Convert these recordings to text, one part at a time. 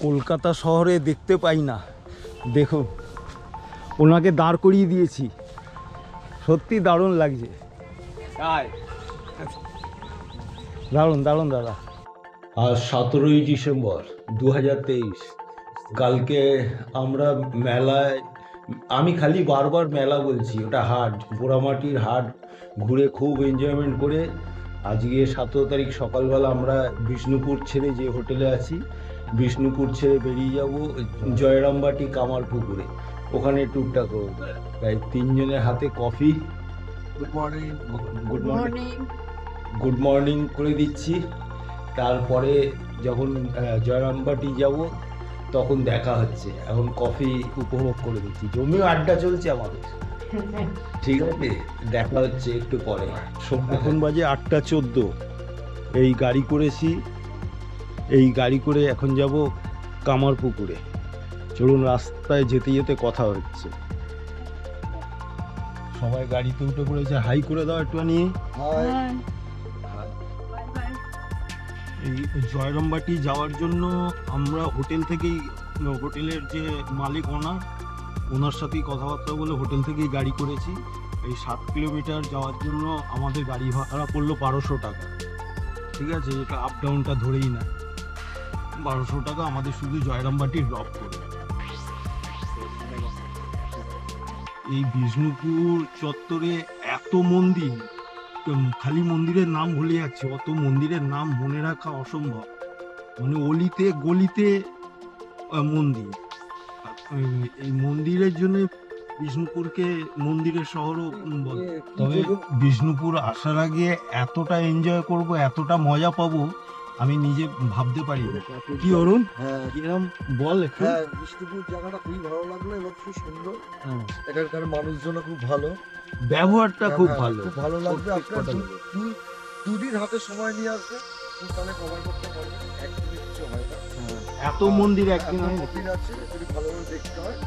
কলকাতা শহরে দেখতে পাই না। দেখুন, ওনাকে দাঁড় করিয়ে দিয়েছি, সত্যি দারুণ লাগছে। দারুণ দারুণ দাদা। আজ 17ই ডিসেম্বর 2023। কালকে আমরা মেলায়, আমি খালি বারবার মেলা বলছি, ওটা হাট, পোড়ামাটির হাট ঘুরে খুব এনজয়মেন্ট করে আজকে 17 তারিখ সকালবেলা আমরা বিষ্ণুপুর ছেড়ে, যে হোটেলে আছি, বিষ্ণুপুর ছেড়ে বেরিয়ে যাব জয়রামবাটি কামারপুকুরে, ওখানে ট্যুরটা করব। তাই তিনজনের হাতে coffee, good morning, good morning, good morning করে দিচ্ছি। তারপরে যখন জয়রামবাটি যাব তখন দেখা হচ্ছে। এখন কফি উপভোগ করে দিচ্ছি, জমিও আড্ডা চলছে আমাদের। ঠিক আছে, দেখা হচ্ছে একটু পরে। এখন বাজে 8:14। এই গাড়ি করেছি, এই গাড়ি করে এখন যাব কামারপুকুরে। চলুন, রাস্তায় যেতে যেতে কথা হচ্ছে। সবাই গাড়িতে উঠে পড়েছে, হাই করে দাও একটুখানি। এই জয়রামবাটি যাওয়ার জন্য আমরা হোটেল থেকেই, হোটেলের যে মালিক ওনার সাথেই কথাবার্তা বলে হোটেল থেকেই গাড়ি করেছি। এই 7 কিলোমিটার যাওয়ার জন্য আমাদের গাড়ি ভাড়া পড়লো 1200 টাকা। ঠিক আছে, এটা আপ ডাউনটা ধরেই না, 1200 টাকা আমাদের শুধু জয়রামবাটি ড্রপ করে। এই বিষ্ণুপুর চত্বরে এত মন্দির, খালি মন্দিরের নাম ভুলে যাচ্ছে, অত মন্দিরের নাম মনে রাখা অসম্ভব। মানে অলিতে গলিতে মন্দির। এই মন্দিরের জন্য বিষ্ণুপুরকে মন্দিরের শহরও বলে। তবে বিষ্ণুপুর আসার আগে এতটা এনজয় করব, এতটা মজা পাবো আমি নিজে ভাবতে পারি না। কি অরুণ, কিরম বল একটু। বিষ্ণুপুর জায়গাটা খুবই ভালো লাগলো এবং খুব সুন্দর। এখানকার মানুষজন খুব ভালো, ব্যবহারটা খুব ভালো, খুব ভালো লাগবে। আপনার দুদিন হাতে সময় নিয়ে আসবে, তাহলে কভার করতে পারবেন। একদিনে কিছু হয় না, এত মন্দির একদিন হয় না। মন্দির আছে, যদি ভালোভাবে দেখতে হয়।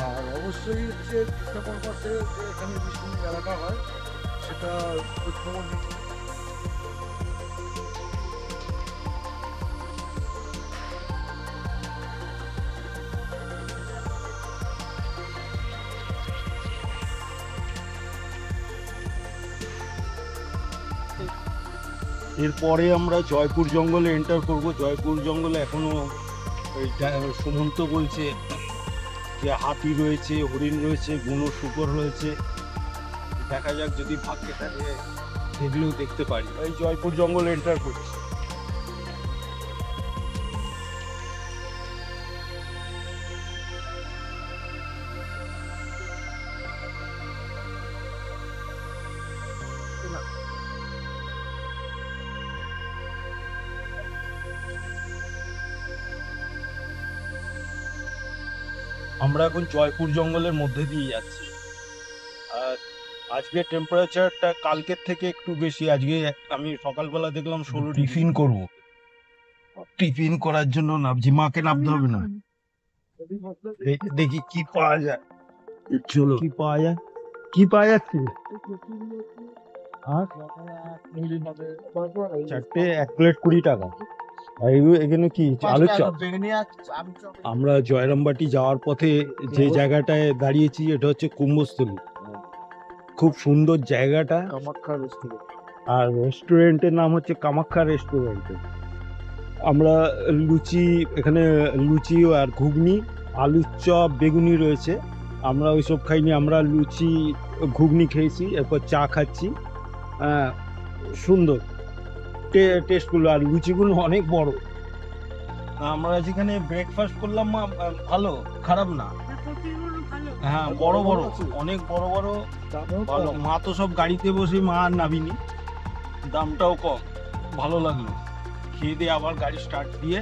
আর অবশ্যই হচ্ছে কৃষ্ণপর পাশে যে এখানে বিষ্ণু মেলাটা হয়, সেটা খোঁজখবর নিতে। এরপরে আমরা জয়পুর জঙ্গলে এন্টার করব। জয়পুর জঙ্গলে এখনো সুমন্ত বলছে যে হাতি রয়েছে, হরিণ রয়েছে, বুনো শূকর রয়েছে। দেখা যাক, যদি ভাগ্যে থাকে সেগুলোও দেখতে পারি। এই জয়পুর জঙ্গলে এন্টার করছি। আমরা এখন জয়পুর জঙ্গলের মধ্যে দিয়ে যাচ্ছি। আর আজকে টেম্পারেচারটা কালকের থেকে একটু বেশি। আজকে আমি সকালবেলা দেখলাম 16। টিফিন করব, টিফিন করার জন্য নামছি। মাকে নামতে হবে না, দেখি কি পাওয়া যায়। চলো, কি পাওয়া যায়, কি পাওয়া যাচ্ছে। চারটে 1 প্লেট 20 টাকা। আর এখানে কি আলুর চপ। আমরা জয়রামবাটি যাওয়ার পথে যে জায়গাটায় দাঁড়িয়েছি, এটা হচ্ছে কুম্ভস্থলী। খুব সুন্দর জায়গাটা, কামাখ্যা রেস্টুরেন্ট। আর রেস্টুরেন্টের নাম হচ্ছে কামাখ্যা রেস্টুরেন্ট। আমরা লুচি, এখানে লুচি আর ঘুগনি, আলুর চপ, বেগুনি রয়েছে। আমরা ওইসব খাইনি, আমরা লুচি ঘুগনি খেয়েছি, এরপর চা খাচ্ছি। সুন্দর টেস্টগুলো, আর লুচিগুলো অনেক বড়। আমরা যেখানে ব্রেকফাস্ট করলাম, ভালো, খারাপ না। হ্যাঁ, বড় বড়, অনেক বড় বড়, ভালো। মা তো সব গাড়িতে বসে, মা আর নামিনি। দামটাও কম, ভালো লাগলো। খেয়ে দিয়ে আবার গাড়ি স্টার্ট দিয়ে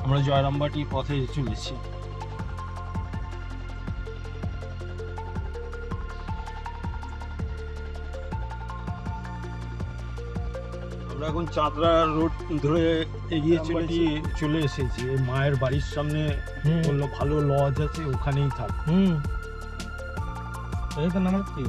আমরা জয়রামবাটির পথে চলেছি। আমরা এখন চাঁদরা রোড ধরে এগিয়ে চলে এসেছি। মায়ের বাড়ির সামনে বললো ভালো লজ আছে, ওখানেই থাক। এই তো নাম কি,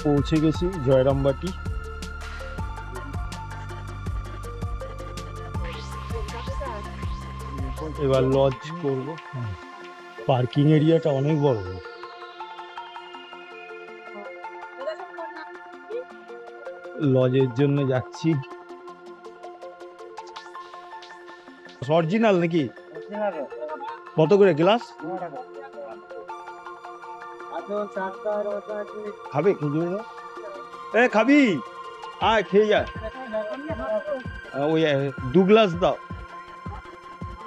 পৌঁছে গেছি জয়রামবাটি। এবার লজ করব। পার্কিং এরিয়াটা অনেক বড়। লজের জন্য যাচ্ছি। অরিজিনাল নাকি? কত করে গ্লাস? খাবে খেজুর? এ খাবি? আয় খেয়ে যা। ওই 2 গ্লাস দাও।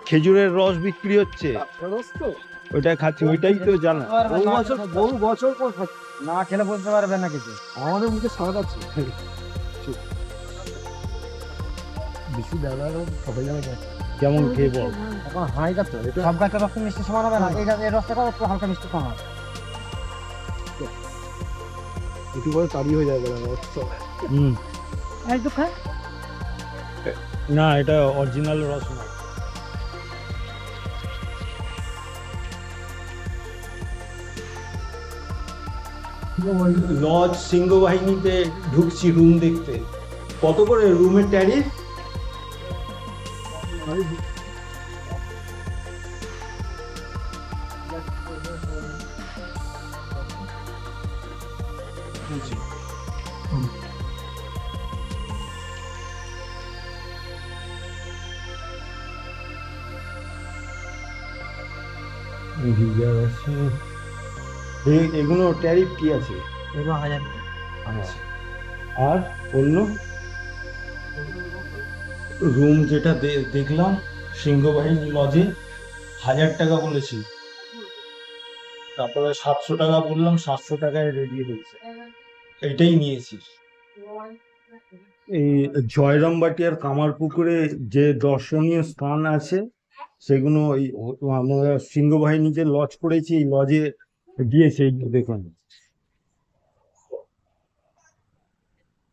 খেজুরের রস বিক্রি হচ্ছে, ওইটা খাচ্ছি। ওইটাই তো জানা। বহু বছর পর না খেলে বলতে পারবে না কিছু। আমাদের মুখে স্বাদ আছে। বেশি ব্যবহার সবাই জানে কেমন খেয়ে বল। এখন হাই গাছ সব গাছের রস মিষ্টি সমান হবে না, এই গাছের রসটা একটু হালকা মিষ্টি কম হবে। একটু করে তাড়ি হয়ে যাবে না, এটা অরিজিনাল রস না। লজ সিংহবাহিনীতে ঢুকছি রুম দেখতে। কত করে রুমের ট্যারিফ? এগুলো ট্যারিফ কি আছে? এগুলো 1000। আচ্ছা। আর অন্য রুম যেটা দেখলাম সিংহবাহিনী লজে 1000 টাকা বলেছি। তারপরে 700 টাকা বললাম, 700 টাকায় রেডি হয়েছে। এটাই নিয়েছি। এই জয়রামবাটি আর কামারপুকুরে যে দর্শনীয় স্থান আছে সেগুলো আমরা সিংহবাহিনী যে লজ করেছি এই লজে দিয়েছে। দেখুন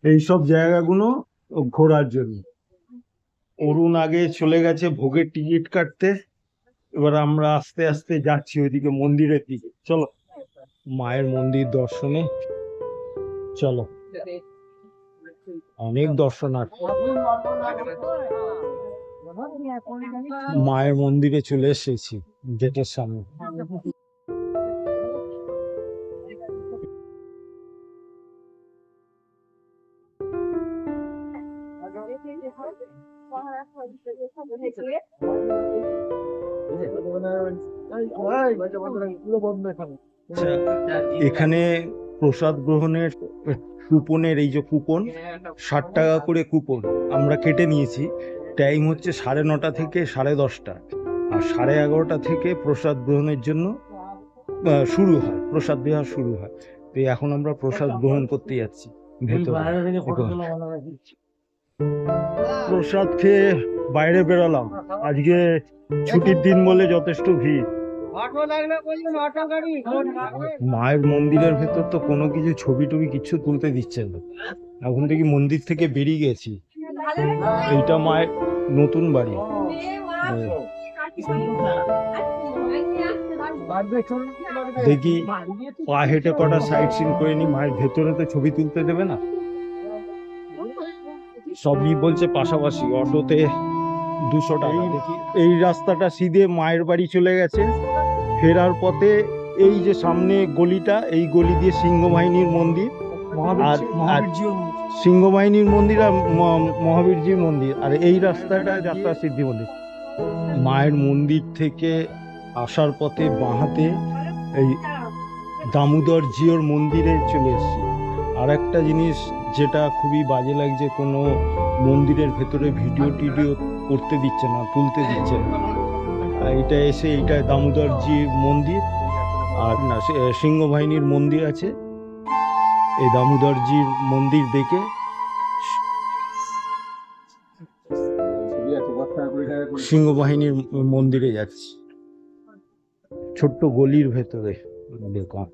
এইসব জায়গাগুলো ঘোরার জন্য। অরুণ আগে চলে গেছে ভোগের টিকিট কাটতে। এবার আমরা আস্তে আস্তে যাচ্ছি ওইদিকে মন্দিরের দিকে। চলো মায়ের মন্দির দর্শনে চলো। অনেক দর্শনার্থী। মায়ের মন্দিরে চলে এসেছি গেটের সামনে। এখানে প্রসাদ গ্রহণের কুপনের এই যে কুপন 60 টাকা করে কুপন আমরা কেটে নিয়েছি। টাইম হচ্ছে 9:30 থেকে 10:30, আর 11:30 থেকে প্রসাদ গ্রহণের জন্য শুরু হয়, প্রসাদ বিহার শুরু হয়। তো এখন আমরা প্রসাদ গ্রহণ করতে যাচ্ছি ভেতরে। প্রসাদ খেয়ে বাইরে বেরোলাম। আজকে ছুটির দিন বলে যথেষ্ট ভিড়। মায়ের মন্দিরের ভেতর তো কোনো কিছু ছবি টবি কিছু তুলতে দিচ্ছে না। এখন থেকে মন্দির থেকে বেরিয়ে গেছি। এইটা মায়ের নতুন বাড়ি। দেখি পা হেঁটে কটা সাইড সিন করে নি। মায়ের ভেতরে তো ছবি তুলতে দেবে না। সবই বলছে পাশাপাশি, অটোতে 200 টাকা। দেখি এই রাস্তাটা সিধে মায়ের বাড়ি চলে গেছে। ফেরার পথে এই যে সামনে গলিটা, এই গলি দিয়ে সিংহবাহিনীর মন্দির আর সিংহবাহিনীর মন্দির আর মহাবীরজির মন্দির, আর এই রাস্তাটা যাত্রা সিদ্ধি মন্দির। মায়ের মন্দির থেকে আসার পথে বাঁহাতে এই দামোদর জিওর মন্দিরে চলে এসেছি। আর একটা জিনিস যেটা খুবই বাজে লাগছে, কোনো মন্দিরের ভেতরে ভিডিও টিডিও করতে দিচ্ছে না, তুলতে দিচ্ছে না। এটা এসে এইটা দামোদরজির মন্দির আর না সিংহবাহিনীর মন্দির আছে। এই দামোদরজির মন্দির দেখে সিংহবাহিনীর মন্দিরে যাচ্ছি। ছোট্ট গলির ভেতরে দেখুন,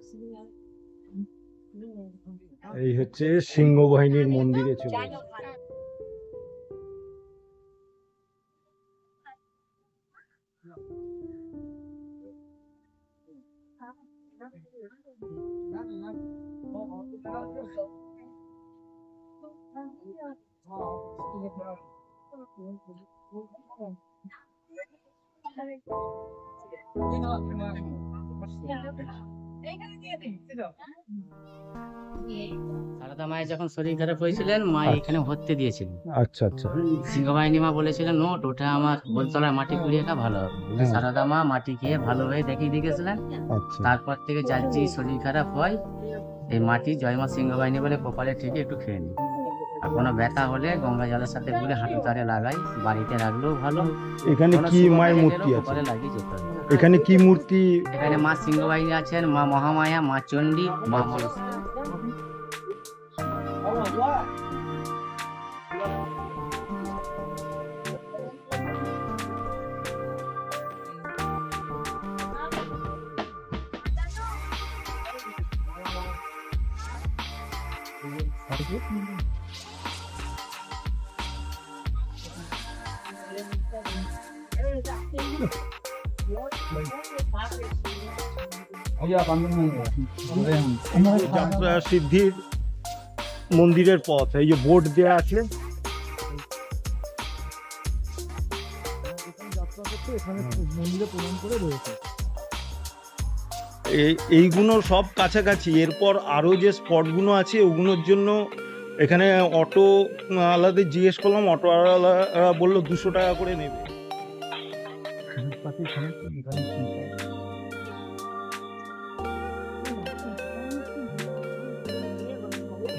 এই হচ্ছে সিংহবাহিনীর মন্দিরে চলে গেছে। সারদা মায়ের যখন শরীর খারাপ হয়েছিলেন, মা এখানে ভর্তি দিয়েছিলেন। আচ্ছা আচ্ছা। সিংহবাহিনী মা বলেছিলেন নোট ওটা আমার বলতলায় মাটি কুড়িয়ে খা ভালো হবে। হ্যাঁ। সারদা মা মাটি খেয়ে ভালো হয়ে দেখিয়ে দিয়ে গেছিলেন। আচ্ছা তারপর থেকে যার যে শরীর খারাপ হয় এই মাটি জয়মা সিংহবাহিনী বলে কপালে ঠিক একটু খেয়ে নিই। আর কোনো ব্যথা হলে গঙ্গা জলের সাথে গুলে হাঁটু তারে লাগাই, বাড়িতে রাখলেও ভালো। এখানে কোনো কি শুভ মায়ের কাজে মূর্তি গেলেও আছে? কপালে লাগিয়ে যেতে হবে। এখানে কি মূর্তি? এখানে মা সিংহবাহিনী আছেন, মা মহামায়া, মা চণ্ডী, মা মনসা। যাত্রা সিদ্ধির মন্দিরের পথ, এই যে বোর্ড দেয়া আছে। যাত্রা করতে এখানে মন্দিরে প্রণাম করে রয়েছে। এইগুলো সব কাছাকাছি। এরপর আরো যে স্পটগুলো আছে ওগুলোর জন্য এখানে অটো আলাদা জিজ্ঞেস করলাম, অটো আলাদা বললো 200 টাকা করে নেবে।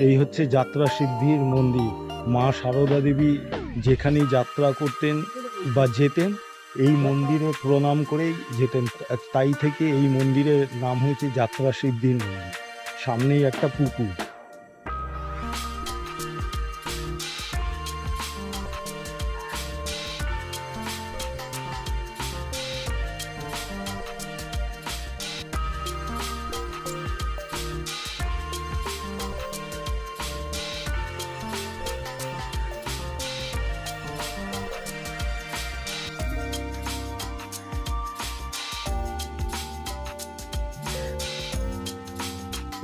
এই হচ্ছে যাত্রা সিদ্ধির মন্দির। মা সারদা দেবী যেখানেই যাত্রা করতেন বা যেতেন এই মন্দিরে প্রণাম করেই যেতেন, তাই থেকে এই মন্দিরের নাম হয়েছে যাত্রা সিদ্ধির মন্দির। সামনেই একটা পুকুর।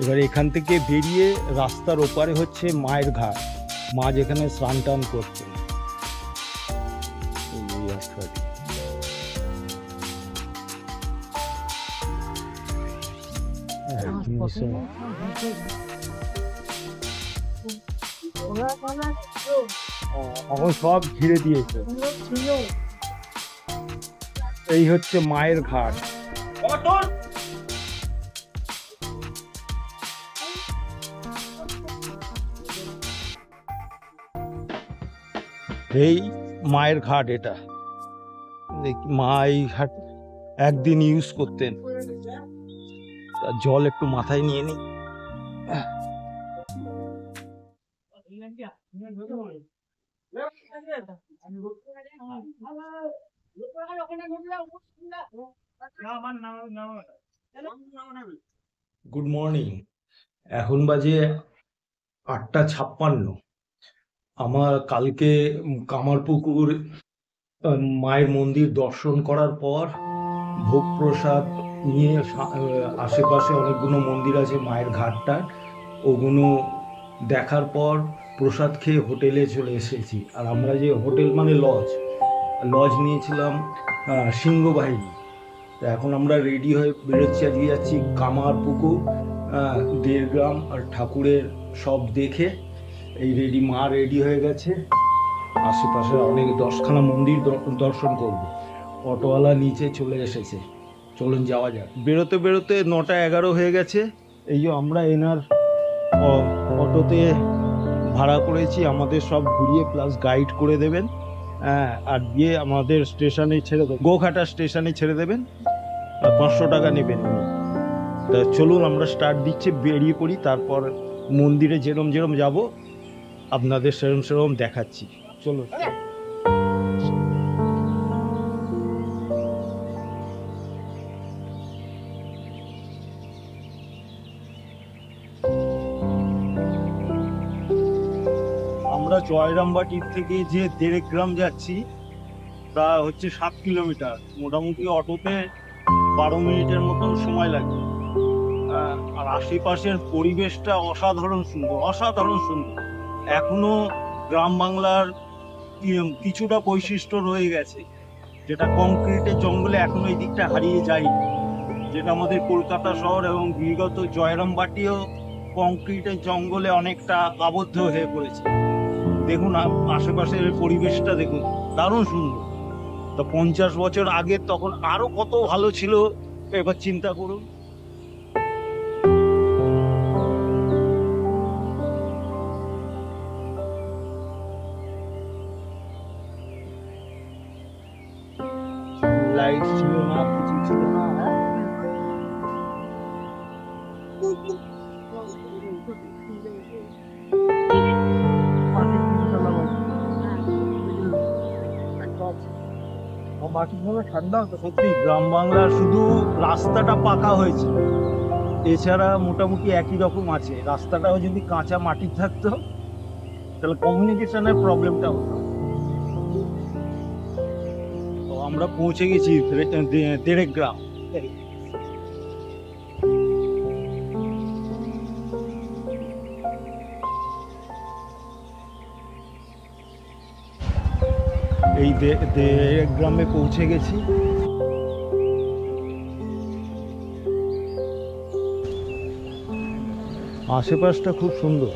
এবার এখান থেকে বেরিয়ে রাস্তার ওপারে হচ্ছে মায়ের ঘাট, মা যেখানে স্নান টান করতেন। এই রাস্তাটি। এখন সব ঘিরে দিয়েছে। এই হচ্ছে মায়ের ঘাট। এই মায়ের ঘাট, এটা মা এই ঘাট একদিন ইউজ করতেন। জল একটু মাথায় নিয়ে নি। Good morning. এখন বাজে 8:56। আমার কালকে কামারপুকুর মায়ের মন্দির দর্শন করার পর ভোগ প্রসাদ নিয়ে আশেপাশে অনেকগুলো মন্দির আছে মায়ের ঘাটটা, ওগুলো দেখার পর প্রসাদ খেয়ে হোটেলে চলে এসেছি। আর আমরা যে হোটেল মানে লজ নিয়েছিলাম সিংহবাহিনী। তো এখন আমরা রেডি হয়ে বেরোচ্ছি, আজকে যাচ্ছি কামারপুকুর, 1.5 গ্রাম আর ঠাকুরের সব দেখে এই মা রেডি হয়ে গেছে। আশেপাশে অনেক 10খানা মন্দির দর্শন করব। অটোওয়ালা নিচে চলে এসেছে, চলুন যাওয়া যাক। বেরোতে বেরোতে 9:11 হয়ে গেছে। এই যে আমরা এনার অটোতে ভাড়া করেছি, আমাদের সব ঘুরিয়ে প্লাস গাইড করে দেবেন। হ্যাঁ, আর দিয়ে আমাদের স্টেশনে ছেড়ে দেবেন, গোঘাটা স্টেশনে ছেড়ে দেবেন। 500 টাকা নেবেন। তা চলুন আমরা স্টার্ট দিচ্ছি, বেরিয়ে পড়ি। তারপর মন্দিরে যেরম যাব আপনাদের সেরম দেখাচ্ছি। চলো। আমরা জয়রামবাটির থেকে যে 1.5 গ্রাম যাচ্ছি তা হচ্ছে 7 কিলোমিটার। মোটামুটি অটোতে 12 মিনিটের মতন সময় লাগবে। আর আশেপাশের পরিবেশটা অসাধারণ সুন্দর। এখনো গ্রাম বাংলার কিছুটা বৈশিষ্ট্য রয়ে গেছে, যেটা কংক্রিটের জঙ্গলে এখনো এই দিকটা হারিয়ে যায়নি, যেটা আমাদের কলকাতা শহর এবং বিগত জয়রামবাটিও কংক্রিটের জঙ্গলে অনেকটা আবদ্ধ হয়ে পড়েছে। দেখুন আশেপাশের পরিবেশটা দেখুন, দারুণ সুন্দর। তো 50 বছর আগে তখন আরো কত ভালো ছিল, এবার চিন্তা করুন। লাইট ছিল না, কিছু ছিল না। ঠান্ডা সত্যি গ্রাম বাংলার শুধু রাস্তাটা পাকা হয়েছে, এছাড়া মোটামুটি একই রকম আছে। রাস্তাটাও যদি কাঁচা মাটির থাকতো তাহলে কমিউনিকেশনের প্রবলেমটা হতো। তো আমরা পৌঁছে গেছি দেড়েক গ্রাম। এই দেড়েক গ্রামে পৌঁছে গেছি। আশেপাশটা খুব সুন্দর।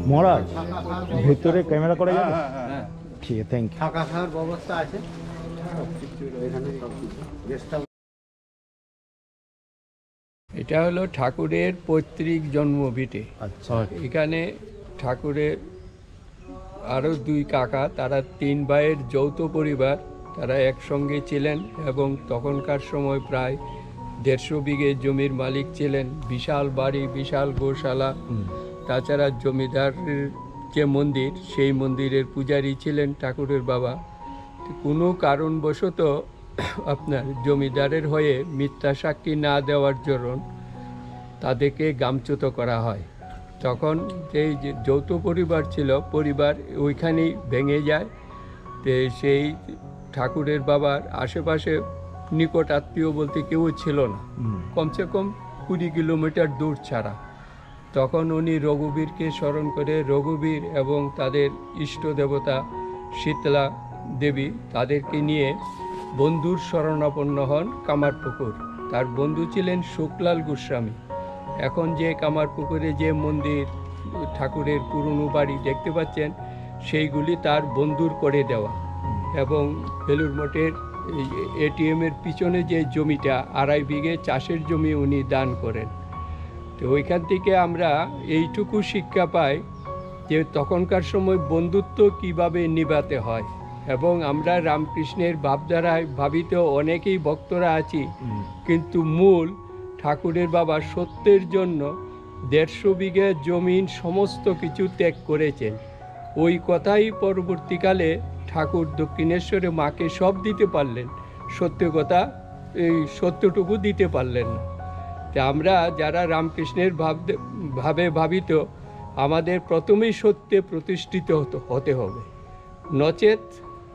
মহারাজ ভেতরে ক্যামেরা করা যাবে? ঠিক আছে, থ্যাংক ইউ। থাকা খাওয়ার ব্যবস্থা আছে এটা হলো ঠাকুরের পৈতৃক জন্মভিটে। আচ্ছা, এখানে ঠাকুরের আরও 2 কাকা, তারা 3 ভাইয়ের যৌথ পরিবার, তারা একসঙ্গে ছিলেন এবং তখনকার সময় প্রায় 150 বিঘে জমির মালিক ছিলেন। বিশাল বাড়ি, বিশাল গোশালা, তাছাড়া জমিদারের যে মন্দির, সেই মন্দিরের পূজারী ছিলেন ঠাকুরের বাবা। কোনো কারণবশত আপনার জমিদারের হয়ে মিথ্যা সাক্ষী না দেওয়ার জন্য তাদেরকে গামচ্যুত করা হয়। তখন যেই যে যৌথ পরিবার ছিল, পরিবার ওইখানেই ভেঙে যায়। তো সেই ঠাকুরের বাবার আশেপাশে নিকট আত্মীয় বলতে কেউ ছিল না, কমসে কম 20 কিলোমিটার দূর ছাড়া। তখন উনি রঘুবীরকে স্মরণ করে, রঘুবীর এবং তাদের ইষ্ট দেবতা শীতলা দেবী, তাদেরকে নিয়ে বন্ধুর শরণাপন্ন হন কামারপুকুর। তার বন্ধু ছিলেন শুকলাল গোস্বামী। এখন যে কামারপুকুরে যে মন্দির, ঠাকুরের পুরনো বাড়ি দেখতে পাচ্ছেন, সেইগুলি তার বন্ধুর করে দেওয়া। এবং বেলুর মঠের এটিএমের পিছনে যে জমিটা 2.5 বিঘে চাষের জমি উনি দান করেন। তো ওইখান থেকে আমরা এইটুকু শিক্ষা পাই যে তখনকার সময় বন্ধুত্ব কিভাবে নিভাতে হয়। এবং আমরা রামকৃষ্ণের ভাবধারায় ভাবিত অনেকেই ভক্তরা আছি, কিন্তু মূল ঠাকুরের বাবা সত্যের জন্য 150 বিঘে জমিন সমস্ত কিছু ত্যাগ করেছেন। ওই কথাই পরবর্তীকালে ঠাকুর দক্ষিণেশ্বরে মাকে সব দিতে পারলেন, সত্য কথা এই সত্যটুকু দিতে পারলেন না। তা আমরা যারা রামকৃষ্ণের ভাবে ভাবিত, আমাদের প্রথমেই সত্যে প্রতিষ্ঠিত হতে হবে, নচেত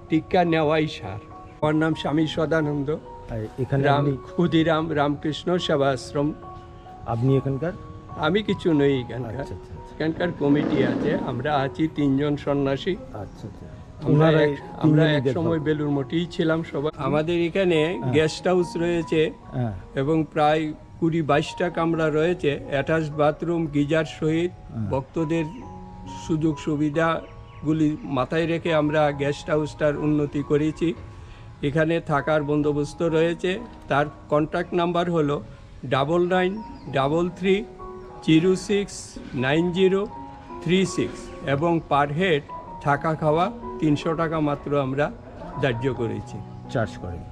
টিকা নেওয়াই সার। আমার নাম স্বামী সদানন্দ, এখানে ক্ষুদিরাম রামকৃষ্ণ সেবা আশ্রম। আপনি এখানকার? আমি কিছু নই এখানকার, আচ্ছা, আচ্ছা, আচ্ছা। এখানকার কমিটি আছে, আমরা আছি 3 জন সন্ন্যাসী। আচ্ছা, আচ্ছা। আমরা এক সময় বেলুর মঠেই ছিলাম সবাই। আমাদের এখানে গেস্ট হাউস রয়েছে এবং প্রায় 20-22টা কামরা রয়েছে, অ্যাটাচ বাথরুম, গিজার সহিত। ভক্তদের সুযোগ সুবিধাগুলি মাথায় রেখে আমরা গেস্ট হাউসটার উন্নতি করেছি। এখানে থাকার বন্দোবস্ত রয়েছে। তার কন্ট্যাক্ট নাম্বার হলো 9933069036 এবং পার হেড থাকা খাওয়া 300 টাকা মাত্র আমরা ধার্য করেছি, চার্জ করেন।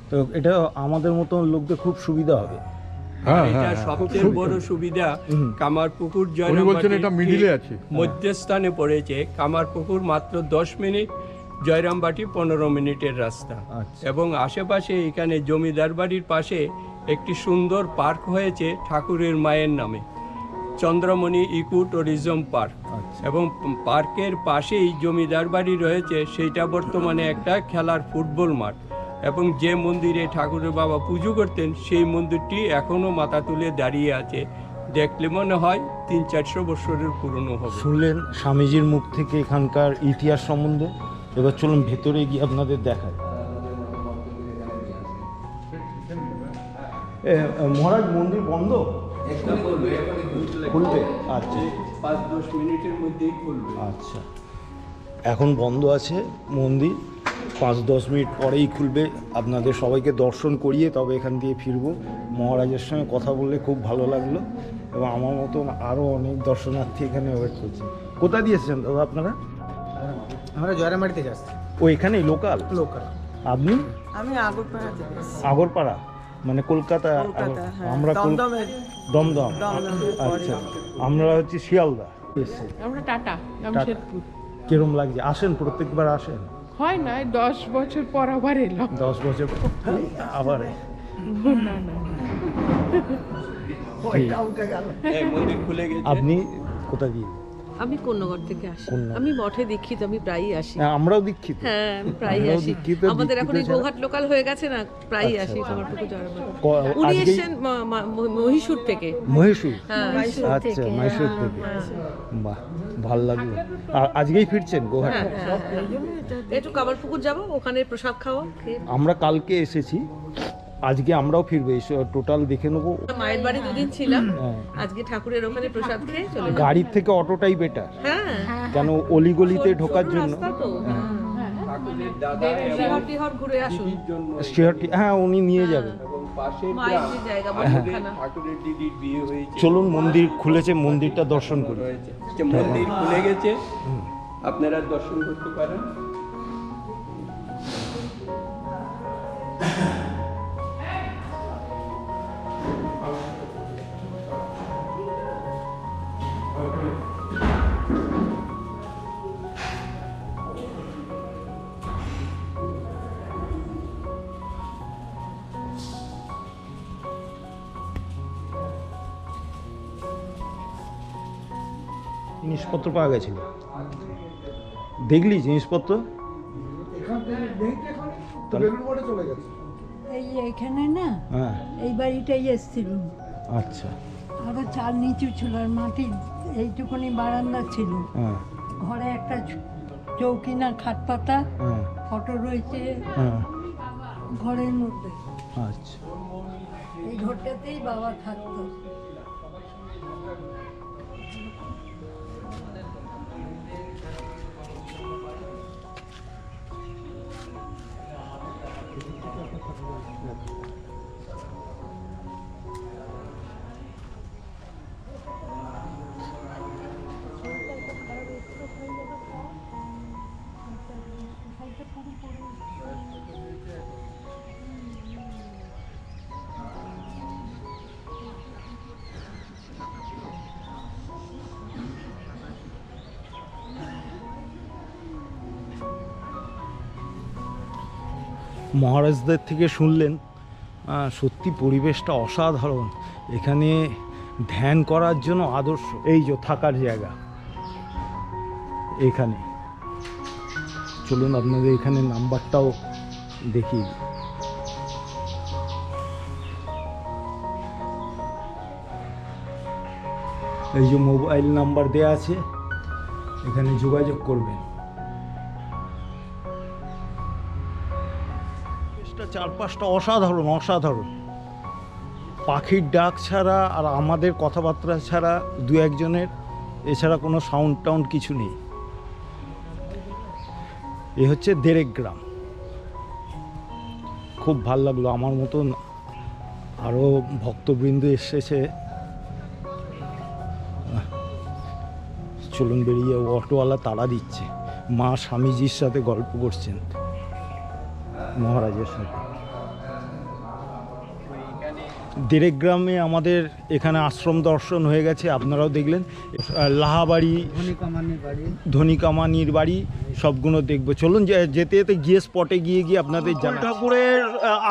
তো এটা আমাদের মতন লোকদের খুব সুবিধা হবে। এটা সবচেয়ে বড় সুবিধা। কামারপুকুর জয়রামবাটি মধ্যস্থানে পড়েছে। কামারপুকুর মাত্র 10 মিনিট, জয়রামবাটি 15 মিনিটের রাস্তা। এবং আশেপাশে এখানে জমিদার বাড়ির পাশে একটি সুন্দর পার্ক হয়েছে ঠাকুরের মায়ের নামে, চন্দ্রমণি ইকো ট্যুরিজম পার্ক। এবং পার্কের পাশেই জমিদার বাড়ি রয়েছে, সেইটা বর্তমানে একটা খেলার ফুটবল মাঠ। এবং যে মন্দিরে ঠাকুরের বাবা পুজো করতেন, সেই মন্দিরটি এখনও মাথা তুলে দাঁড়িয়ে আছে। দেখলে মনে হয় 300-400 বছরের পুরনো হবে। শুনলেন স্বামীজির মুখ থেকে এখানকার ইতিহাস সম্বন্ধে। এবার চলুন ভেতরে গিয়ে আপনাদের দেখায়। মহারাজ মন্দির বন্ধ? খুলবে? আচ্ছা 5-10 মিনিটের মধ্যেই খুলবে। আচ্ছা, এখন বন্ধ আছে মন্দির, 5-10 মিনিট পরেই খুলবে। আপনাদের সবাইকে দর্শন করিয়ে তবে এখান দিয়ে ফিরবো। মহারাজের সঙ্গে কথা বললে খুব ভালো লাগলো, এবং আমার মতন আরও অনেক দর্শনার্থী এখানে ওয়েট করছে। কোথা দিয়ে এসেছেন দাদা আপনারা? আমরা জয়রামবাড়িতে যাচ্ছি। ও এখানেই লোকাল? লোকাল। আপনি? আমি আগরপাড়া থেকে এসেছি। আগরপাড়া মানে কলকাতা? কলকাতা, হ্যাঁ। আমরা দমদমের। দমদম। দমদমের পরে। আচ্ছা, আমরা হচ্ছে শিয়ালদা এসে। আমরা টাটা জামশেদপুর। কিরম লাগছে? আসেন, প্রত্যেকবার আসেন? হয় না, 10 বছর পর আবার এলাম। 10 বছর আবার? না না এই মন্দির খুলে গেছে। আপনি কোথা দিয়ে? আমি কোন্নগর থেকে আসি। কোন্নগর। আমি মঠে দীক্ষিত, আমি প্রায়ই আসি। হ্যাঁ, আমরাও দীক্ষিত। হ্যাঁ, আমি প্রায়ই আমরাও আসি। দীক্ষিত, আমাদের এখন এই দীক্ষিত গোঘাট লোকাল হয়ে গেছে না, প্রায়ই আচ্ছা, আসি আচ্ছা। কামারপুকুর জয়রামবাড়ি। উনি আজকেই এসেছেন মহীশূর থেকে। মহীশূর? হ্যাঁ, আচ্ছা, মহীশূর থেকে। বাহ, ভালো লাগলো। আর আজকেই ফিরছেন গোঘাট? হ্যাঁ, হ্যাঁ, হ্যাঁ। একটু কামারপুকুর যাবো, ওখানে প্রসাদ খাওয়া খেয়ে। আমরা কালকে এসেছি, আজকে আমরাও ফিরবো, এসে টোটাল দেখে নেবো। মায়ের বাড়ি 2 দিন ছিলাম, হ্যাঁ। আজকে ঠাকুরের ওখানে প্রসাদ খেয়ে চলে যাবো। গাড়ির থেকে অটোটাই বেটার, হ্যাঁ, কেন অলিগলিতে ঢোকার সরু জন্য। রাস্তা তো। ঠাকুরের দাদা শিহর টিহর ঘুরে আসুন। দিদির জন্য হ্যাঁ, উনি নিয়ে যাবেন। এবং পাশের মায়ের যে জায়গা বন্ধখানা। ঠাকুরের দিদির বিয়ে হয়েছে। চলুন, মন্দির খুলেছে, মন্দিরটা দর্শন করি। রয়েছে যে মন্দির খুলে গেছে, আপনারা দর্শন করতে পারেন। জিনিসপত্র পাওয়া গেছিল? দেখলি জিনিসপত্র? এখান থেকে নেই তো এখানে, তো বেলুড় মঠে চলে গেছে। এই যে এখানে না, হ্যাঁ, এই বাড়িটাই এসেছিল। আচ্ছা, আরো চাল নিচু ছিল, আর মাটির এইটুকুনি বারান্দা ছিল। হ্যাঁ, ঘরে একটা চৌকি না খাট পাতা, হ্যাঁ, ফটো রয়েছে হ্যাঁ, ঘরের মধ্যে। আচ্ছা। এই ঘরটাতেই বাবা থাকতো। মহারাজদের থেকে শুনলেন, সত্যি পরিবেশটা অসাধারণ। এখানে ধ্যান করার জন্য আদর্শ। এই যে থাকার জায়গা এখানে। চলুন আপনাদের এখানে নাম্বারটাও দেখি। এই যে মোবাইল নাম্বার দেয়া আছে, এখানে যোগাযোগ করবেন। চারপাশটা অসাধারণ, অসাধারণ। পাখির ডাক ছাড়া আর আমাদের কথাবার্তা ছাড়া, দু একজনের, এছাড়া কোনো সাউন্ড টাউন্ড কিছু নেই। এ হচ্ছে দেরেক গ্রাম। খুব ভাল লাগলো। আমার মতন আরও ভক্তবৃন্দ এসেছে। চলুন বেরিয়ে, অটোওয়ালা তাড়া দিচ্ছে। মা স্বামীজির সাথে গল্প করছেন, মহারাজের সাথে। দেরেক গ্রামে আমাদের এখানে আশ্রম দর্শন হয়ে গেছে, আপনারাও দেখলেন। লাহাবাড়ি, ধনিকামানির বাড়ি, সবগুলো দেখবো। চলুন যেতে যেতে গিয়ে স্পটে গিয়ে আপনাদের জানাই। ঠাকুরের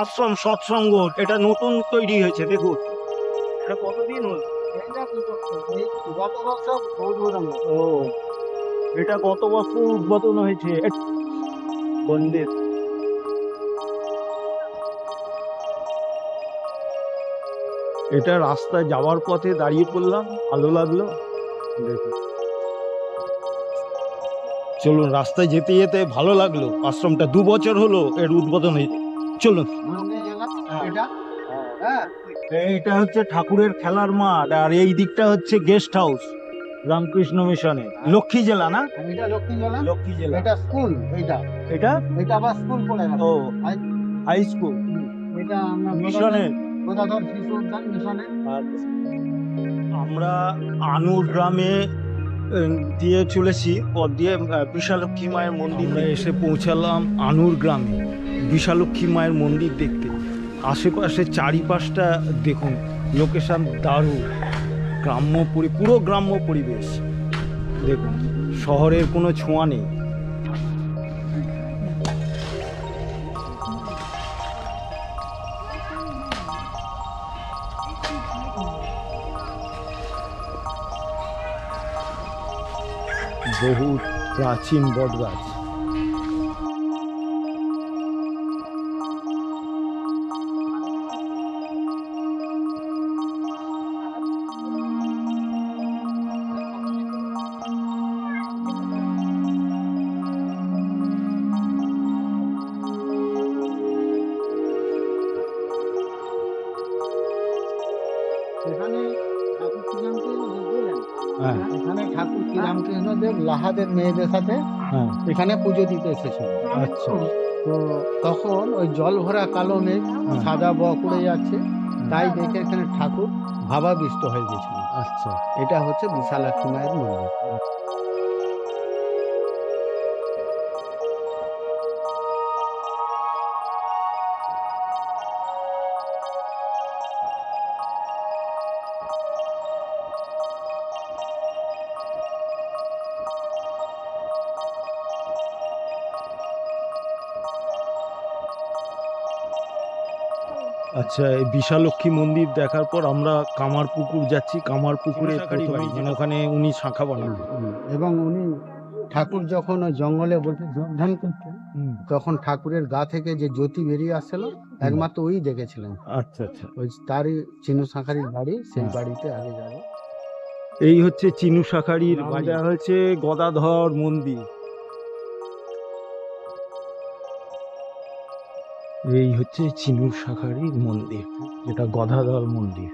আশ্রম সৎসঙ্গ, এটা নতুন তৈরি হয়েছে, দেখুন। এটা কতদিন হল? ও, এটা গত বছর উদ্বোধন হয়েছে মন্দির। এটা রাস্তায় যাওয়ার পথে দাঁড়িয়ে পড়লাম, ভালো লাগলো। দেখুন, চলুন, রাস্তায় যেতে যেতে ভালো লাগলো। আশ্রমটা 2 বছর হলো এর উদ্বোধন হয়েছে। চলুন। এইটা হচ্ছে ঠাকুরের খেলার মাঠ, আর এই দিকটা হচ্ছে গেস্ট হাউস রামকৃষ্ণ মিশনে। লক্ষ্মী জেলা না? এটা লক্ষ্মী জেলা, লক্ষ্মী জেলা। এটা স্কুল, এটা এটা আবার স্কুল পড়ে গেল। ও হাই স্কুল এটা আমরা মিশনে। গদাধর শিশু উদ্যান মিশনে। আমরা আনুর গ্রামে দিয়ে চলেছি, পথ দিয়ে বিশালক্ষী মায়ের মন্দির এসে পৌঁছালাম আনুর গ্রামে বিশালক্ষী মায়ের মন্দির দেখতে। আশেপাশে চারিপাশটা দেখুন, লোকেশন দারুণ, পুরো গ্রাম্য পরিবেশ। দেখুন, শহরের কোনো ছোঁয়া নেই। বহু প্রাচীন বটগাছ। এখানে ঠাকুর শ্রীরামকৃষ্ণ দেব, হ্যাঁ, এখানে ঠাকুর শ্রীরামকৃষ্ণ দেব লাহাদের মেয়েদের সাথে হ্যাঁ, এখানে পুজো দিতে এসেছিল। আচ্ছা, তো তখন ওই জল ভরা কালো মেঘ, সাদা বক উড়ে যাচ্ছে, তাই দেখে এখানে ঠাকুর ভাবাবিষ্ট হয়ে গেছিল। আচ্ছা। এটা হচ্ছে বিশালাক্ষী মায়ের মন্দির। আচ্ছা, এই বিশালক্ষী মন্দির দেখার পর আমরা কামারপুকুর যাচ্ছি। কামারপুকুরে প্রথমেই মানে ওখানে উনি শাখা বানান। এবং উনি ঠাকুর যখন ওই জঙ্গলে বলতে যোগদান করতেন, তখন ঠাকুরের গা থেকে যে জ্যোতি বেরিয়ে আসছিল একমাত্র ওই দেখেছিলেন। আচ্ছা, আচ্ছা। ওই তারই চিনু শাঁখারির বাড়ি, সেই বাড়িতে আগে যাবো। এই হচ্ছে চিনু শাঁখারির বাড়ি, হচ্ছে গদাধর মন্দির। এই হচ্ছে চিনু শাঁখারির মন্দির, যেটা গদাধর মন্দির।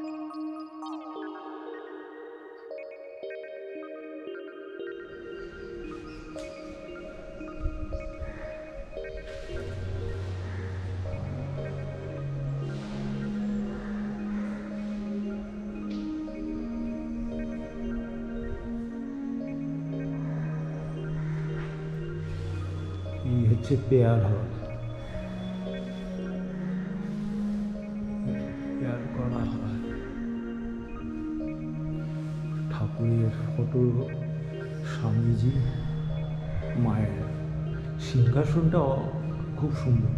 এই হচ্ছে পেয়ার হল, পেয়ার করা হয়। ঠাকুরের ফটো, স্বামীজি, মায়ের সিংহাসনটা খুব সুন্দর।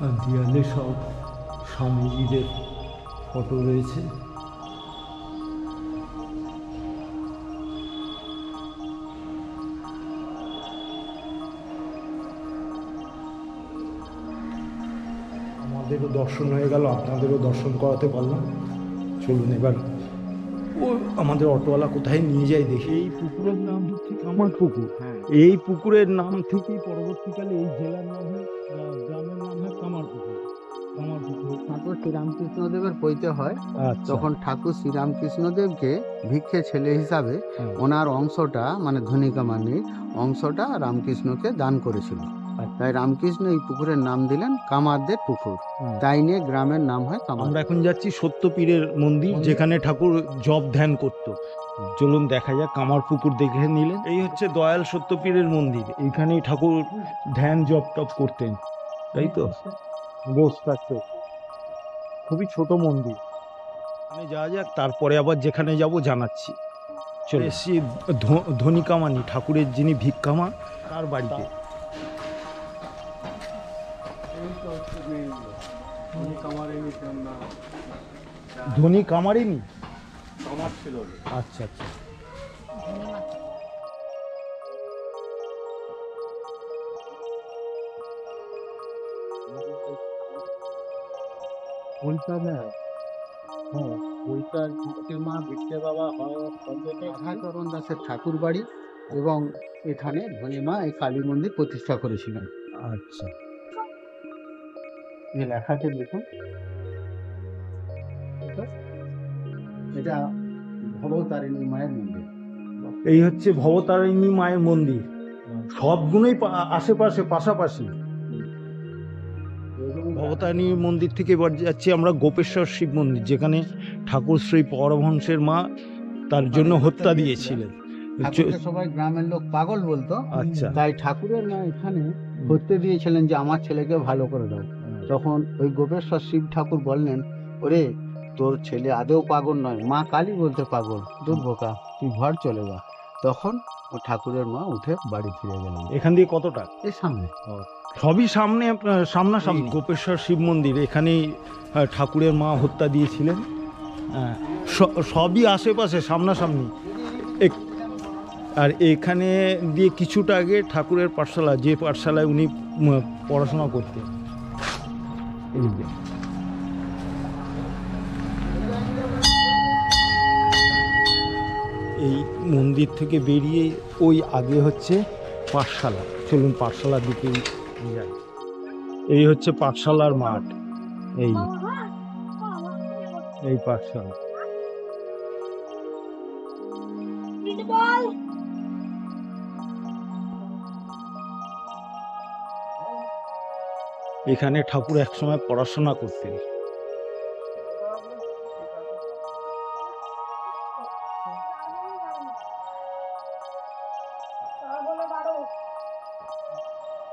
আর দেয়ালে সব স্বামীজিদের ফটো রয়েছে। আমাদেরও দর্শন হয়ে গেল, আপনাদেরও দর্শন করাতে পারলাম। চলুন এবার ও আমাদের অটোওয়ালা কোথায় নিয়ে যায় দেখি। এই পুকুরের নাম হচ্ছে কামারপুকুর। এই পুকুরের নাম থেকেই পরবর্তীকালে এই জেলার নাম হয়, গ্রামের নাম হয় কামারপুকুর। ঠাকুর শ্রীরামকৃষ্ণদেবের পৈতে হয়, আচ্ছা, তখন ঠাকুর শ্রীরামকৃষ্ণদেবকে ভিক্ষে ছেলে হিসাবে হ্যাঁ। ওনার অংশটা মানে ধনিকা মানির অংশটা রামকৃষ্ণকে দান করেছিল। তাই রামকৃষ্ণ এই পুকুরের নাম দিলেন কামারদের পুকুর। তাই নিয়ে গ্রামের নাম হয় কামার। আমরা এখন যাচ্ছি সত্যপীরের মন্দির, যেখানে ঠাকুর জপ ধ্যান করত। চলুন দেখা যাক। কামারপুকুর দেখে নিলেন। এই হচ্ছে দয়াল সত্যপীরের মন্দির, এইখানেই ঠাকুর ধ্যান জপ টপ করতেন, তাই তো? বস থাকতো। খুবই ছোট মন্দির। ওখানে যাওয়া যাক, তারপরে আবার যেখানে যাব জানাচ্ছি। চলে এসছি ধনিকামানি ঠাকুরের, যিনি ভিক্ষামা, তার বাড়িতে। ধনী কামারিনি, আমার ছিল। আচ্ছা আচ্ছা। রাধাচরণ দাসের ঠাকুর বাড়ি এবং এখানে ধনিমা এই কালী মন্দির প্রতিষ্ঠা করেছিলেন। আচ্ছা, এই লেখাকে দেখুন, এটা ভবতারিণী মায়ের মন্দির। এই হচ্ছে ভবতারিণী মায়ের মন্দির, সবগুলোই আশেপাশে পাশাপাশি। ভবতারিণী মন্দির থেকে এবার যাচ্ছি আমরা গোপেশ্বর শিব মন্দির, যেখানে ঠাকুর শ্রী পরমহংসের মা তার জন্য হত্যা দিয়েছিলেন। ঠাকুরকে সবাই গ্রামের লোক পাগল বলতো, আচ্ছা, তাই ঠাকুরের মা এখানে করতে দিয়েছিলেন যে আমার ছেলেকে ভালো করে দাও। তখন ওই গোপেশ্বর শিব ঠাকুর বললেন, ওরে তোর ছেলে আদেও পাগল নয়, মা কালী বলতে পাগল, দুর্বোকা, তুই ঘর চলে যা। তখন ও ঠাকুরের মা উঠে বাড়ি ফিরে গেলেন। এখান দিয়ে কতটা? এই সামনে সবই সামনে, সামনাসামনি গোপেশ্বর শিব মন্দির, এখানেই ঠাকুরের মা হত্যা দিয়েছিলেন। সবই আশেপাশে সামনাসামনি। আর এখানে দিয়ে কিছুটা আগে ঠাকুরের পাঠশালা, যে পাঠশালায় উনি পড়াশোনা করতেন। এই মন্দির থেকে বেরিয়ে ওই আগে হচ্ছে পাঠশালা। চলুন পাঠশালার দিকেই যাই। এই হচ্ছে পাঠশালার মাঠ, এই পাঠশালা। এখানে ঠাকুর একসময় পড়াশোনা করতেন।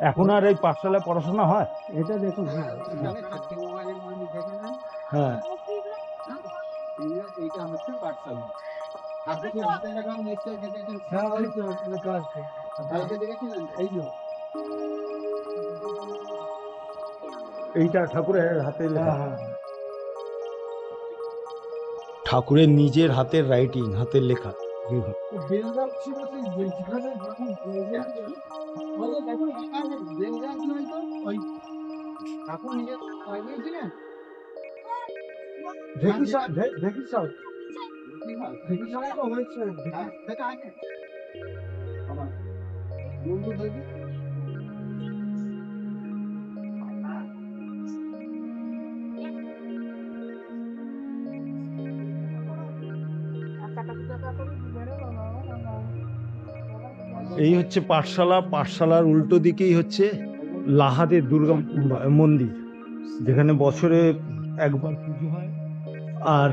এখন আর এই পাঠশালায় পড়াশোনা হয়? এটা দেখুন, হ্যাঁ, হ্যাঁ, এইটা হচ্ছে পাঠশালা। আপনি কি হাতে লাগাম নিশ্চয়ই দেখেছেন? হ্যাঁ, ওই তো লেখা আছে। কালকে দেখেছিলেন? এই যে এইটা ঠাকুরের হাতে লেখা। ঠাকুরের নিজের হাতের রাইটিং, হাতের লেখা। বেলগাম ছিল সেই যেখানে ওই ঠাকুর নিজের লাগিয়েছিলেন। এই হচ্ছে পাঠশালা। পাঠশালার উল্টো দিকেই হচ্ছে লাহাদের দুর্গা মন্দির, যেখানে বছরে একবার পুজো হয়। আর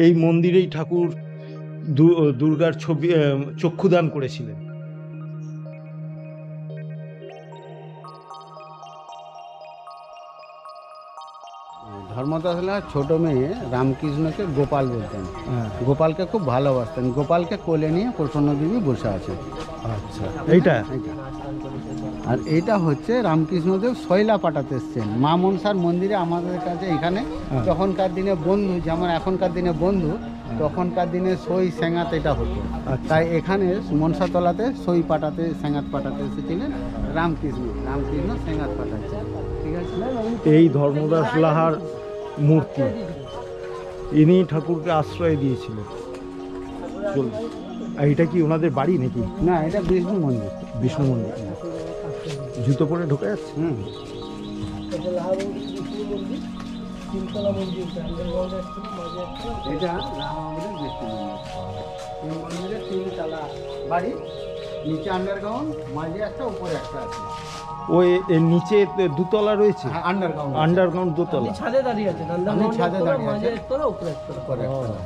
এই মন্দিরেই ঠাকুর দুর্গার ছবি চক্ষুদান করেছিলেন। ধর্মদাস ছোট মেয়ে রামকৃষ্ণকে গোপাল বলতেন। গোপালকে খুব ভালোবাসতেন। গোপালকে কোলে নিয়ে প্রসন্ন দেবী বসে আছে। আচ্ছা, এইটা। আর এইটা হচ্ছে রামকৃষ্ণদেব শৈলা পাঠাতে এসছেন মা মনসার মন্দিরে আমাদের কাছে। এখানে তখনকার দিনে বন্ধু, যেমন এখনকার দিনে বন্ধু, তখনকার দিনে সই সেঙাত এটা হতো। তাই এখানে মনসাতলাতে সই পাঠাতে, সেঙাত পাঠাতে এসেছিলেন রামকৃষ্ণ। রামকৃষ্ণ সেঙাত পাঠাচ্ছেন, ঠিক আছে। এই ধর্মদাস লাহার মূর্তি, ইনি ঠাকুরকে আশ্রয় দিয়েছিলেন। এইটা কি ওনাদের বাড়ি নাকি? না, এটা বিষ্ণু মন্দির। বিষ্ণু মন্দির। জুতো পরে ঢোকা যাচ্ছে। এটা রামামন্দির বিষ্ণু মন্দির। এই মন্দিরে 3 তলা বাড়ি, নিচে আন্ডারগ্রাউন্ড, মাঝে একটা, উপরে একটা আছে। ওই এর নিচে 2 তলা রয়েছে। আন্ডারগ্রাউন্ড 2 তলা। ছাদে দাঁড়িয়ে আছেন, মাঝে একতলা, উপরে একতলা।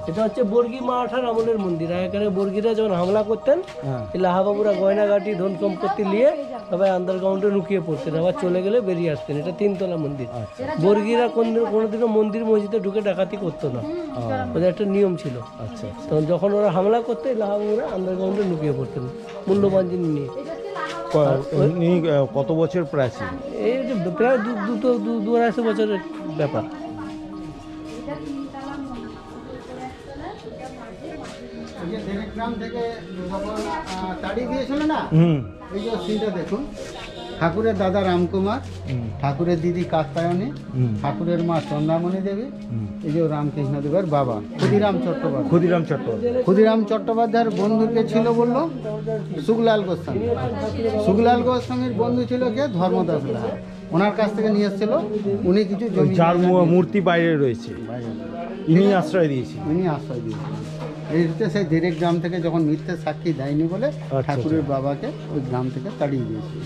এটা হচ্ছে বর্গী মারাঠার আমলের মন্দির। আর এখানে বর্গীরা যখন হামলা করতেন, লাহাবাবুরা গয়নাগাটি, ধন সম্পত্তি নিয়ে সবাই আন্ডারগ্রাউন্ডে লুকিয়ে পড়তেন, আবার চলে গেলে বেরিয়ে আসতেন। এটা 3 তলা মন্দির। বর্গীরা কোনোদিনও মন্দির মসজিদে ঢুকে ডাকাতি করতো না, ওদের একটা নিয়ম ছিল। আচ্ছা, তখন যখন ওরা হামলা করতো, লাহাবাবুরা আন্ডারগ্রাউন্ডে লুকিয়ে পড়তেন মূল্যবান জিনিস নিয়ে। কত বছর প্রাচীন? এই যে প্রায় 200-250 বছরের ব্যাপার। গ্রাম থেকে যখন তাড়িয়ে দিয়েছিল না, এই যে সিনটা দেখুন, ঠাকুরের দাদা রামকুমার, ঠাকুরের দিদি কাত্যায়নী, ঠাকুরের মা চন্দ্রামণি দেবী, এই যে রামকৃষ্ণ দেবের বাবা ক্ষুদিরাম চট্টোপাধ্যায়। ক্ষুদিরাম চট্টোপাধ্যায়ের বন্ধুকে ছিল বললো সুখলাল গোস্বামী। সুখলাল গোস্বামীর বন্ধু ছিল কে? ধর্মদাস লাল। ওনার কাছ থেকে নিয়ে এসেছিল, উনি কিছু জমি যার মূর্তি বাইরে রয়েছে ইনি আশ্রয় দিয়েছেন। উনি আশ্রয় দিয়েছিলেন। এই হচ্ছে সেই দেরেক গ্রাম থেকে যখন মিথ্যে সাক্ষী দেয়নি বলে ঠাকুরের বাবাকে ওই গ্রাম থেকে তাড়িয়ে দিয়েছিল।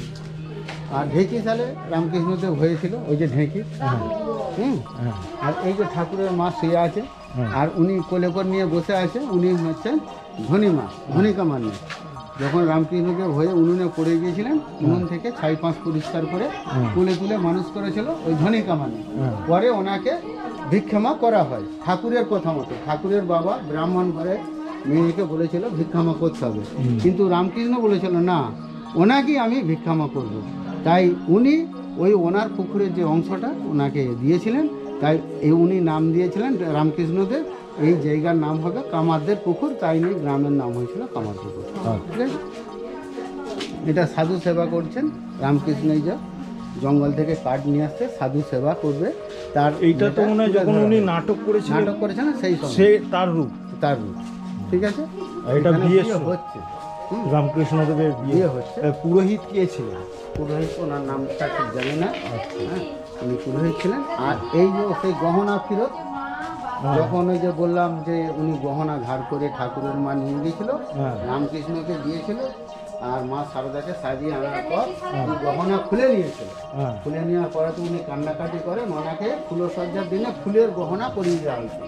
আর ঢেঁকি সালে রামকৃষ্ণদেব হয়েছিল, ওই যে ঢেঁকি। আর এই যে ঠাকুরের মা শুয়ে আছে, আর উনি কোলে করে নিয়ে বসে আছে, উনি হচ্ছেন ধনিমা, ধনিকা মান্না। যখন রামকৃষ্ণদেব হয়ে উনুনে পড়ে গিয়েছিলেন, উনুন থেকে ছাই পাঁচ পরিষ্কার করে তুলে তুলে মানুষ করেছিল ওই ধনিকা মান্না। পরে ওনাকে ভিক্ষামা করা হয় ঠাকুরের কথা মতো। ঠাকুরের বাবা ব্রাহ্মণ ঘরে মেয়েকে বলেছিল ভিক্ষামা করতে হবে, কিন্তু রামকৃষ্ণ বলেছিল না, ওনাকেই আমি ভিক্ষামা করব। তাই উনি ওই ওনার পুকুরের যে অংশটা ওনাকে দিয়েছিলেন, তাই উনি নাম দিয়েছিলেন রামকৃষ্ণদেব। এই জায়গার নাম হবে কামারদের পুকুর, তাই নিয়ে গ্রামের নাম হয়েছিল কামার পুকুর। ঠিক আছে, এটা সাধু সেবা করছেন রামকৃষ্ণ। এই যে জঙ্গল থেকে কাঠ নিয়ে আসছে, সাধু সেবা করবে। তার এইটা তো মনে হয় যখন উনি নাটক করেছেন সেই সে তার রূপ। ঠিক আছে, এটা বিয়ে হচ্ছে রামকৃষ্ণদেবের বিয়ে হচ্ছে। পুরোহিত কে ছিলেন? পুরোহিত ওনার নামটা ঠিক জানি না। উনি পুরোহিত ছিলেন। আর এই যে সেই গহনা ফিরত, যখন ওই যে বললাম যে উনি গহনা ধার করে ঠাকুরের মা নিয়ে গিয়েছিল, রামকৃষ্ণকে দিয়েছিল, আর মা শারদাকে সাজিয়ে আনার পর গহনা খুলে নিয়েছিল। খুলে নেওয়ার পরে তো উনি কান্নাকাটি করেন, ওনাকে ফুলসজ্জার দিনে ফুলের গহনা পরিয়ে দেওয়া হয়েছিল।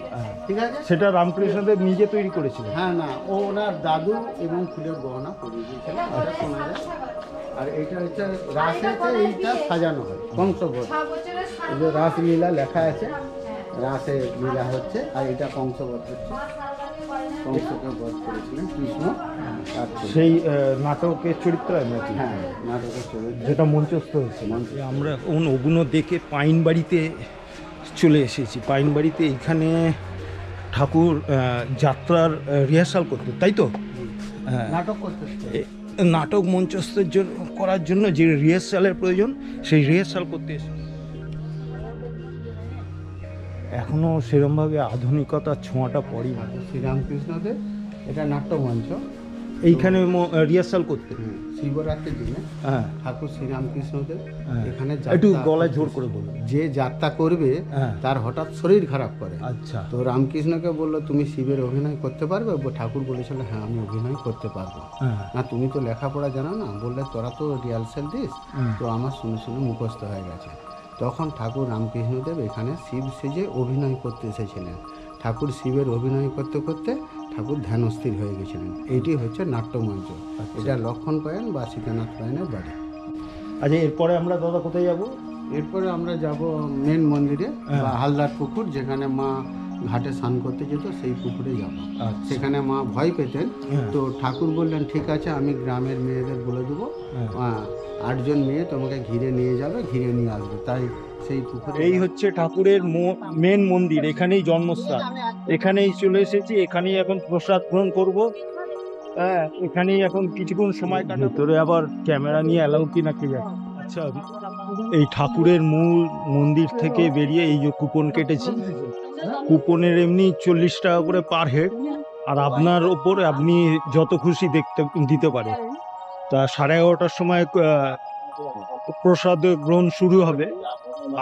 ঠিক আছে, সেটা রামকৃষ্ণদেব নিজে তৈরি করেছিলেন? হ্যাঁ, না, ও ওনার দাদু এবং ফুলের গহনা পরিয়ে দিয়েছিল, এটা শোনা যায়। আর এইটা হচ্ছে রাসেতে এইটা সাজানো হয় কংসবধ। এই যে রাসলীলা লেখা আছে, রাসে লীলা হচ্ছে, আর এটা কংসবধ হচ্ছে। কংসকে বধ করেছিলেন কৃষ্ণ। সেই নাটকের চরিত্র নাকি? হ্যাঁ, নাটকের চরিত্র, যেটা মঞ্চস্থ হয়েছে। আমরা এখন ওগুলো দেখে পাইন বাড়িতে চলে এসেছি। পাইন বাড়িতে এইখানে ঠাকুর যাত্রার রিহার্সাল করতে, তাই তো? নাটক করতে, নাটক মঞ্চস্থের জন্য করার জন্য যে রিহার্সালের প্রয়োজন, সেই রিহার্সাল করতে এসেছি। এখনো সেরকমভাবে আধুনিকতার ছোঁয়াটা পড়েনি। শ্রীরামকৃষ্ণদেব এটা নাট্যমঞ্চ, এইখানে রিহার্সাল করতে শিবরাত্রির দিনে ঠাকুর শ্রীরামকৃষ্ণদেব এখানে একটু গলায় জোর করে বলুন। যে যাত্রা করবে তার হঠাৎ শরীর খারাপ করে। আচ্ছা, তো রামকৃষ্ণকে বললো তুমি শিবের অভিনয় করতে পারবে? ঠাকুর বলেছিল হ্যাঁ আমি অভিনয় করতে পারবো। না তুমি তো লেখাপড়া জানো না। বললে তোরা তো রিহার্সাল দিস, তো আমার শুনে শুনে মুখস্থ হয়ে গেছে। তখন ঠাকুর রামকৃষ্ণদেব এখানে শিব সেজে অভিনয় করতে এসেছিলেন। ঠাকুর শিবের অভিনয় করতে করতে ঠাকুর ধ্যানস্থির হয়ে গেছিলেন। এইটি হচ্ছে নাট্যমঞ্চ। এটা লক্ষণ পায়ন বা সীতানাথ পায়নের বাড়ি। আচ্ছা, এরপরে আমরা দাদা কোথায় যাব? এরপরে আমরা যাব মেন মন্দিরে বা হালদার পুকুর, যেখানে মা ঘাটে স্নান করতে যেত, সেই পুকুরে যাব। সেখানে মা ভয় পেতেন, তো ঠাকুর বললেন ঠিক আছে আমি গ্রামের মেয়েদের বলে দেবো, 8 জন মেয়ে তোমাকে ঘিরে নিয়ে যাবে, ঘিরে নিয়ে আসবে। তাই সেই পুকুরে। এই হচ্ছে ঠাকুরের মেন মন্দির, এখানেই জন্মস্থান। এখানেই চলে এসেছি, এখানেই এখন প্রসাদ গ্রহণ করবো। হ্যাঁ, এখানেই এখন কিছুক্ষণ সময় কাটাবো। ভিতরে আবার ক্যামেরা নিয়ে অ্যালাউ কি না কে জানে। আচ্ছা, এই ঠাকুরের মূল মন্দির থেকে বেরিয়ে এই যে কুপন কেটেছি, কুপনের এমনি 40 টাকা করে পার হেড, আর আপনার ওপর আপনি যত খুশি দিতে পারেন। তা 11:30টার সময় প্রসাদ গ্রহণ শুরু হবে।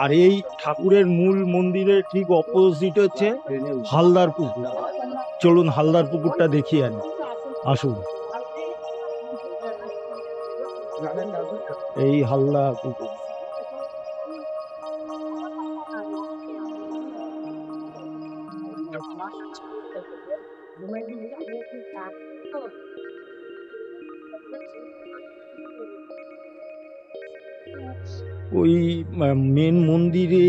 আর এই ঠাকুরের মূল মন্দিরের ঠিক অপোজিট হচ্ছে হালদার পুকুর। চলুন হালদার পুকুরটা দেখিয়ে আনি, আসুন। এই হালদার পুকুর। ওই মেন মন্দিরে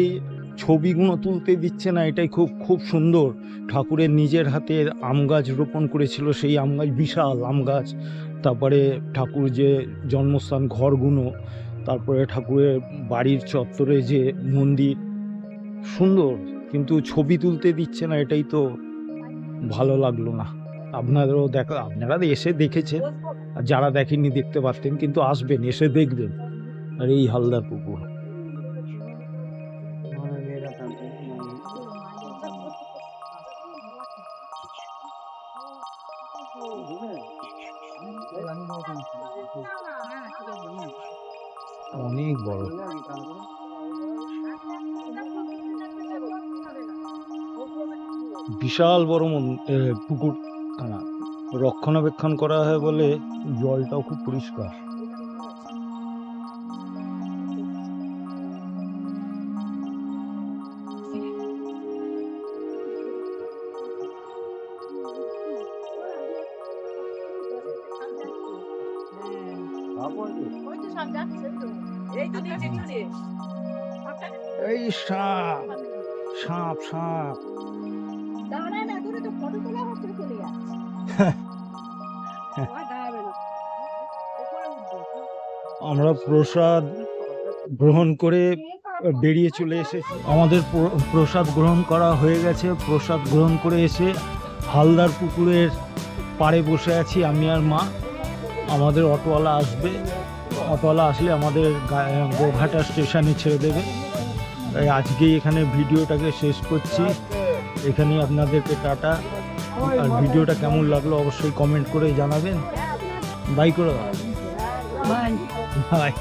ছবিগুলো তুলতে দিচ্ছে না, এটাই খুব সুন্দর। ঠাকুরের নিজের হাতের আম গাছ রোপণ করেছিল, সেই আম গাছ, বিশাল আম গাছ। তারপরে ঠাকুর যে জন্মস্থান ঘরগুলো, তারপরে ঠাকুরের বাড়ির চত্বরে যে মন্দির, সুন্দর। কিন্তু ছবি তুলতে দিচ্ছে না, এটাই তো ভালো লাগলো না। আপনারা এসে দেখেছেন, আর যারা দেখেননি দেখতে পারতেন, কিন্তু আসবেন, এসে দেখবেন। আর এই হালদার পুকুর। অনেক বড়। বিশাল বড় পুকুর খানা, রক্ষণাবেক্ষণ করা হয় বলে জলটাও খুব পরিষ্কার। এই সাপ সাপ সাপ আমরা প্রসাদ গ্রহণ করে বেরিয়ে চলে এসেছি। আমাদের প্রসাদ গ্রহণ করা হয়ে গেছে। প্রসাদ গ্রহণ করে এসে হালদার পুকুরের পাড়ে বসে আছি আমি আর মা। আমাদের অটোওয়ালা আসবে, অটোওয়ালা আসলে আমাদের গোঘাটা স্টেশনে ছেড়ে দেবে। তাই আজকেই এখানে ভিডিওটাকে শেষ করছি। এখানে আপনাদেরকে টাটা। আর ভিডিওটা কেমন লাগলো অবশ্যই কমেন্ট করে জানাবেন। বাই করে দাও। বাই।